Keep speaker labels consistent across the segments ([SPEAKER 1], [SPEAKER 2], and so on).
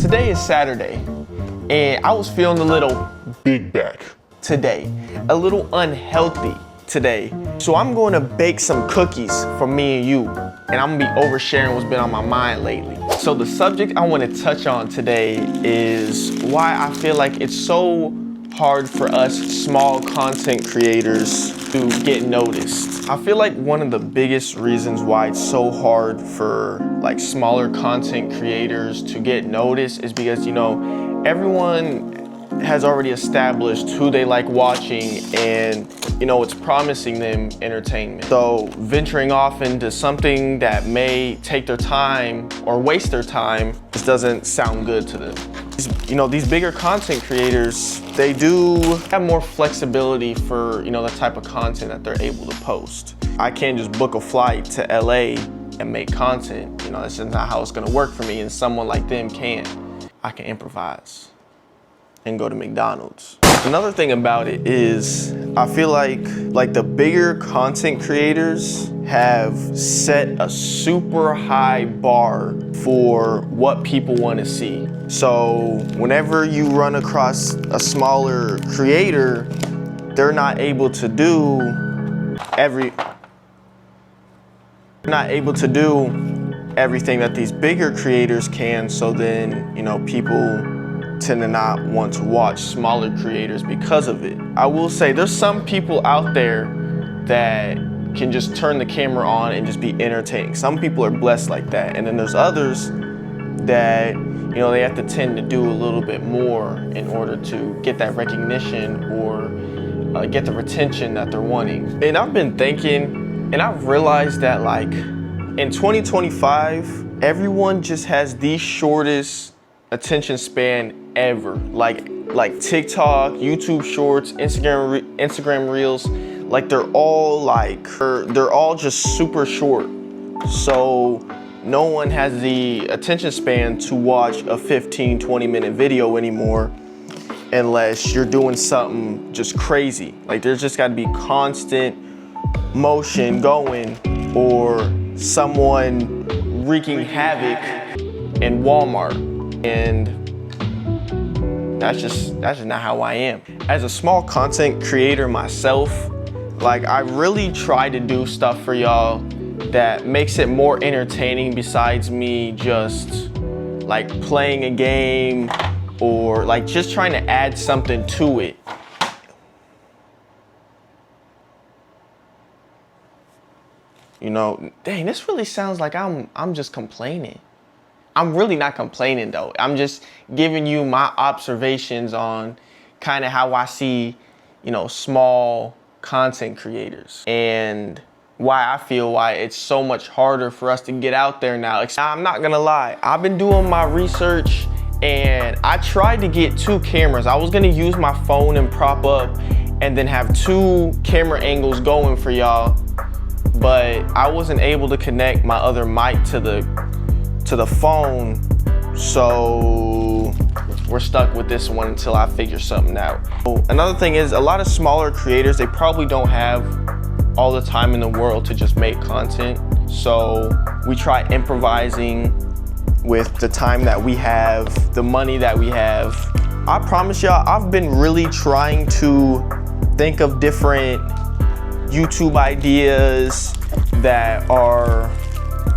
[SPEAKER 1] today is Saturday, and I was feeling a little big back today, a little unhealthy today. So I'm going to bake some cookies for me and you, and I'm gonna be oversharing what's been on my mind lately. So the subject I want to touch on today is why I feel like it's so hard for us small content creators to get noticed. I feel like one of the biggest reasons why it's so hard for like smaller content creators to get noticed is because, you know, everyone has already established who they like watching, and you know, it's promising them entertainment. So venturing off into something that may take their time or waste their time just doesn't sound good to them. You know, these bigger content creators, they do have more flexibility for, you know, the type of content that they're able to post. I can't just book a flight to LA and make content. You know, that's just not how it's gonna work for me, and someone like them can. I can improvise and go to McDonald's. Another thing about it is I feel like the bigger content creators have set a super high bar for what people want to see. So whenever you run across a smaller creator, they're not able to do everything that these bigger creators can. So then, you know, people tend to not want to watch smaller creators because of it. I will say there's some people out there that can just turn the camera on and just be entertaining. Some people are blessed like that. And then there's others that, you know, they have to tend to do a little bit more in order to get that recognition or get the retention that they're wanting. And I've been thinking, and I've realized that like in 2025, everyone just has the shortest attention span ever. Like TikTok, YouTube Shorts, Instagram Reels, like they're all just super short. So no one has the attention span to watch a 15-20 minute video anymore unless you're doing something just crazy. Like there's just got to be constant motion going, or someone wreaking havoc in Walmart. And that's just not how I am. As a small content creator myself, like I really try to do stuff for y'all that makes it more entertaining besides me just like playing a game or like just trying to add something to it. You know, dang, this really sounds like I'm just complaining. I'm really not complaining though. I'm just giving you my observations on kind of how I see, you know, small content creators and why I feel why it's so much harder for us to get out there now. I'm not gonna lie, I've been doing my research and I tried to get 2 cameras. I was gonna use my phone and prop up and then have 2 camera angles going for y'all, but I wasn't able to connect my other mic to the phone, so we're stuck with this one until I figure something out. Another thing is a lot of smaller creators, they probably don't have all the time in the world to just make content, so we try improvising with the time that we have, the money that we have. I promise y'all, I've been really trying to think of different YouTube ideas that are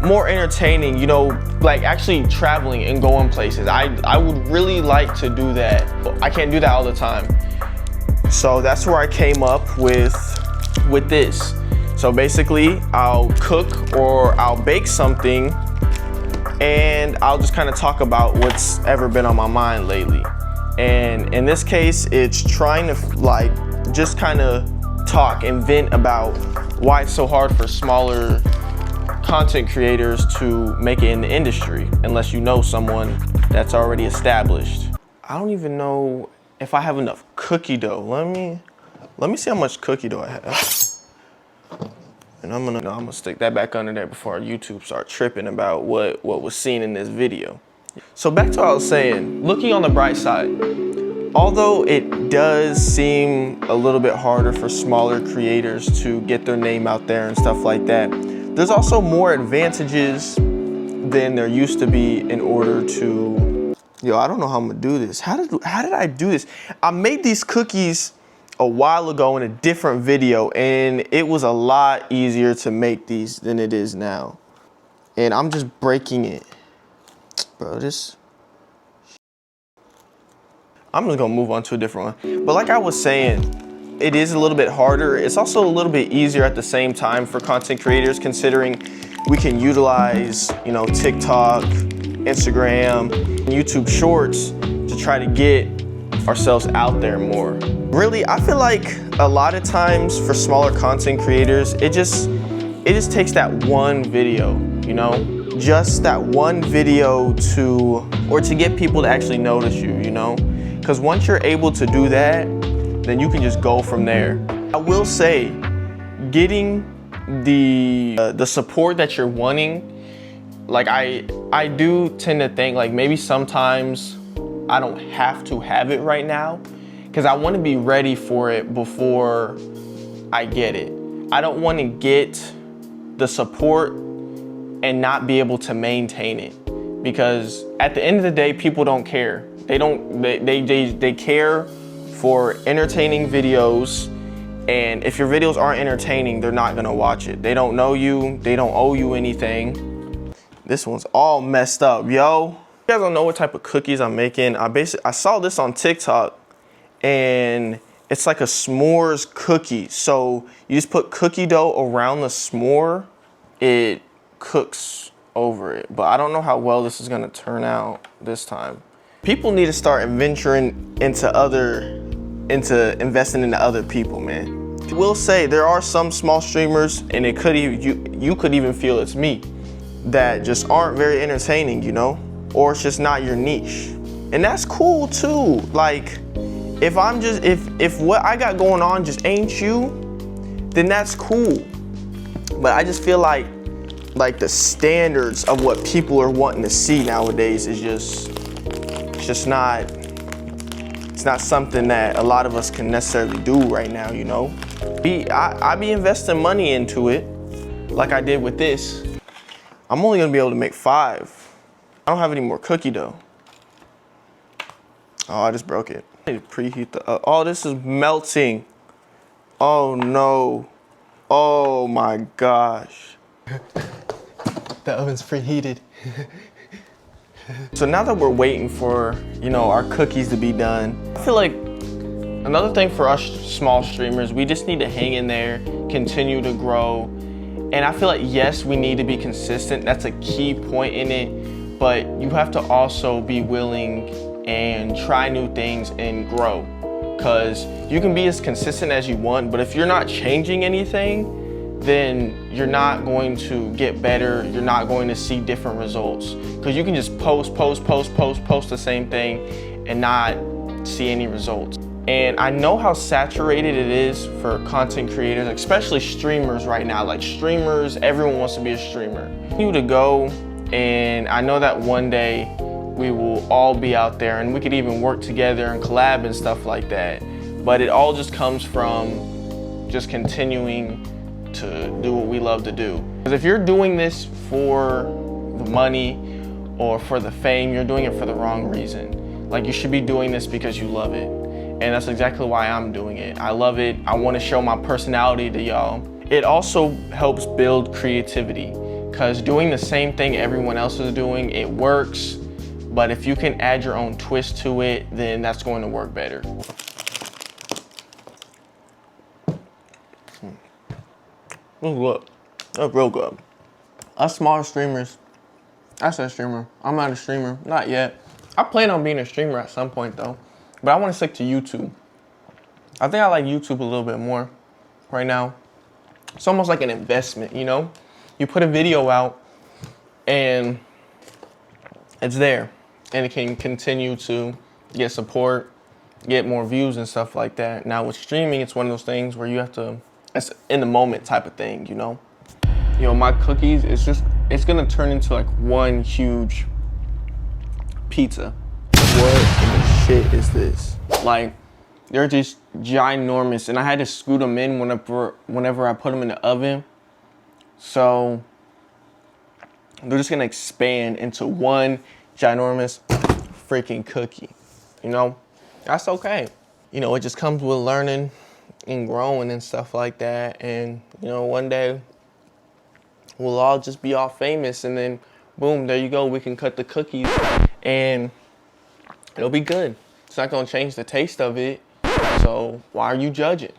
[SPEAKER 1] more entertaining, you know, like actually traveling and going places. I would really like to do that. I can't do that all the time. So that's where I came up with this. So basically, I'll cook or I'll bake something and I'll just kind of talk about what's ever been on my mind lately. And in this case, it's trying to like just kind of talk and vent about why it's so hard for smaller content creators to make it in the industry unless you know someone that's already established. I don't even know if I have enough cookie dough. Let me see how much cookie dough I have. And I'm gonna stick that back under there before YouTube start tripping about what was seen in this video. So back to what I was saying, looking on the bright side, although it does seem a little bit harder for smaller creators to get their name out there and stuff like that, there's also more advantages than there used to be in order to Yo, I don't know how I'm gonna do this. How did I do this? I made these cookies a while ago in a different video, and it was a lot easier to make these than it is now. And I'm just breaking it. Bro, I'm just gonna move on to a different one. But like I was saying, it is a little bit harder. It's also a little bit easier at the same time for content creators, considering we can utilize, you know, TikTok, Instagram, YouTube Shorts to try to get ourselves out there more. Really, I feel like a lot of times for smaller content creators, it just takes that one video, you know? Just that one video to get people to actually notice you, you know? Because once you're able to do that, then you can just go from there. I will say, getting the support that you're wanting, like I do tend to think like maybe sometimes I don't have to have it right now, because I want to be ready for it before I get it. I don't want to get the support and not be able to maintain it, because at the end of the day, people don't care. They care for entertaining videos, and if your videos aren't entertaining, they're not gonna watch it. They don't know you, they don't owe you anything. This one's all messed up, yo. You guys don't know what type of cookies I'm making. I saw this on TikTok, and it's like a s'mores cookie. So you just put cookie dough around the s'more, it cooks over it. But I don't know how well this is gonna turn out this time. People need to start venturing into investing into other people, man. I will say there are some small streamers, and it could even, you could even feel it's me, that just aren't very entertaining, you know? Or it's just not your niche. And that's cool too. Like, if what I got going on just ain't you, then that's cool. But I just feel like the standards of what people are wanting to see nowadays is it's not something that a lot of us can necessarily do right now, you know? I be investing money into it, like I did with this. I'm only gonna be able to make 5. I don't have any more cookie dough. Oh, I just broke it. I need to preheat oh, this is melting. Oh no. Oh my gosh. The oven's preheated. So now that we're waiting for, you know, our cookies to be done, I feel like another thing for us small streamers, we just need to hang in there, continue to grow. And I feel like, yes, we need to be consistent. That's a key point in it. But you have to also be willing and try new things and grow. Because you can be as consistent as you want, but if you're not changing anything, then you're not going to get better. You're not going to see different results. Because you can just post the same thing and not see any results. And I know how saturated it is for content creators, especially streamers right now. Like streamers, everyone wants to be a streamer. Continue to go, and I know that one day we will all be out there and we could even work together and collab and stuff like that. But it all just comes from just continuing to do what we love to do. Because if you're doing this for the money or for the fame, you're doing it for the wrong reason. Like, you should be doing this because you love it. And that's exactly why I'm doing it. I love it. I want to show my personality to y'all. It also helps build creativity, because doing the same thing everyone else is doing, it works. But if you can add your own twist to it, then that's going to work better. That's good. That's real good. Us smaller streamers, I said streamer. I'm not a streamer, not yet. I plan on being a streamer at some point though, but I want to stick to YouTube. I think I like YouTube a little bit more right now. It's almost like an investment, you know? You put a video out and it's there, and it can continue to get support, get more views and stuff like that. Now with streaming, it's one of those things where you have to, it's in the moment type of thing, you know? You know, my cookies, it's gonna turn into like one huge pizza. What in the shit is this? Like, they're just ginormous, and I had to scoot them in whenever I put them in the oven. So they're just gonna expand into one ginormous freaking cookie. You know, that's okay. You know, it just comes with learning and growing and stuff like that. And, you know, one day we'll all just be all famous, and then boom, there you go. We can cut the cookies and it'll be good. It's not gonna change the taste of it. So why are you judging?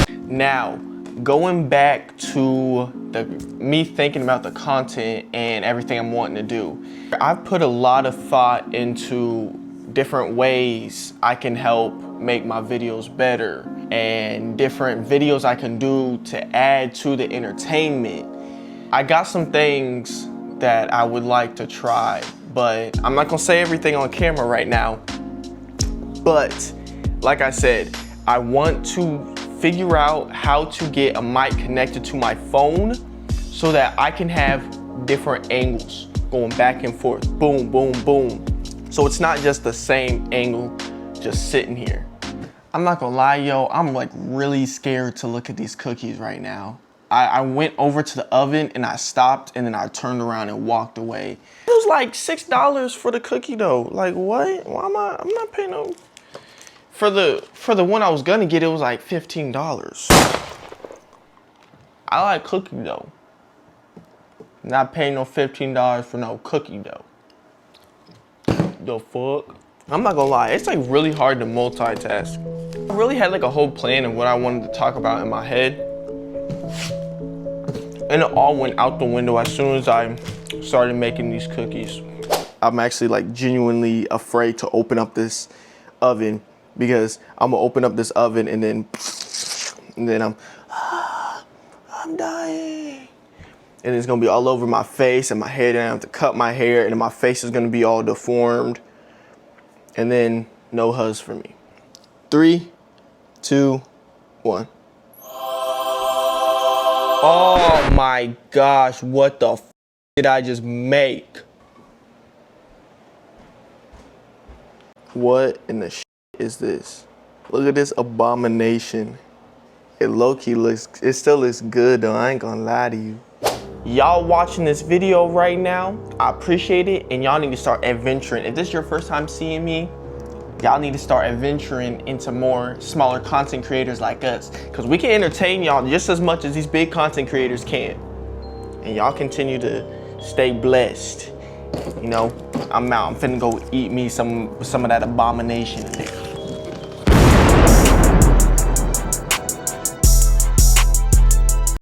[SPEAKER 1] Now, going back to me thinking about the content and everything I'm wanting to do, I've put a lot of thought into different ways I can help make my videos better and different videos I can do to add to the entertainment. I got some things that I would like to try, but I'm not gonna say everything on camera right now. But like I said, I want to figure out how to get a mic connected to my phone so that I can have different angles going back and forth, boom, boom, boom. So it's not just the same angle just sitting here. I'm not gonna lie, yo, I'm like really scared to look at these cookies right now. I went over to the oven and I stopped, and then I turned around and walked away. It was like $6 for the cookie though. Like what? Why am I'm not paying no. For the one I was gonna get, it was like $15. I like cookie dough. Not paying no $15 for no cookie dough. The fuck? I'm not gonna lie, it's like really hard to multitask. I really had like a whole plan of what I wanted to talk about in my head, and it all went out the window as soon as I started making these cookies. I'm actually like genuinely afraid to open up this oven, because I'm gonna open up this oven and then I'm dying. And it's gonna be all over my face and my hair, then I have to cut my hair, and then my face is gonna be all deformed. And then no hugs for me. 3, 2, 1. Oh my gosh, what the f did I just make? What in the shit is this? Look at this abomination. It low-key looks, it still looks good though, I ain't gonna lie to you. Y'all watching this video right now, I appreciate it, and y'all need to start adventuring. If this is your first time seeing me, y'all need to start adventuring into more smaller content creators like us, because we can entertain y'all just as much as these big content creators can. And y'all continue to stay blessed. You know, I'm out. I'm finna go eat me some of that abomination in there.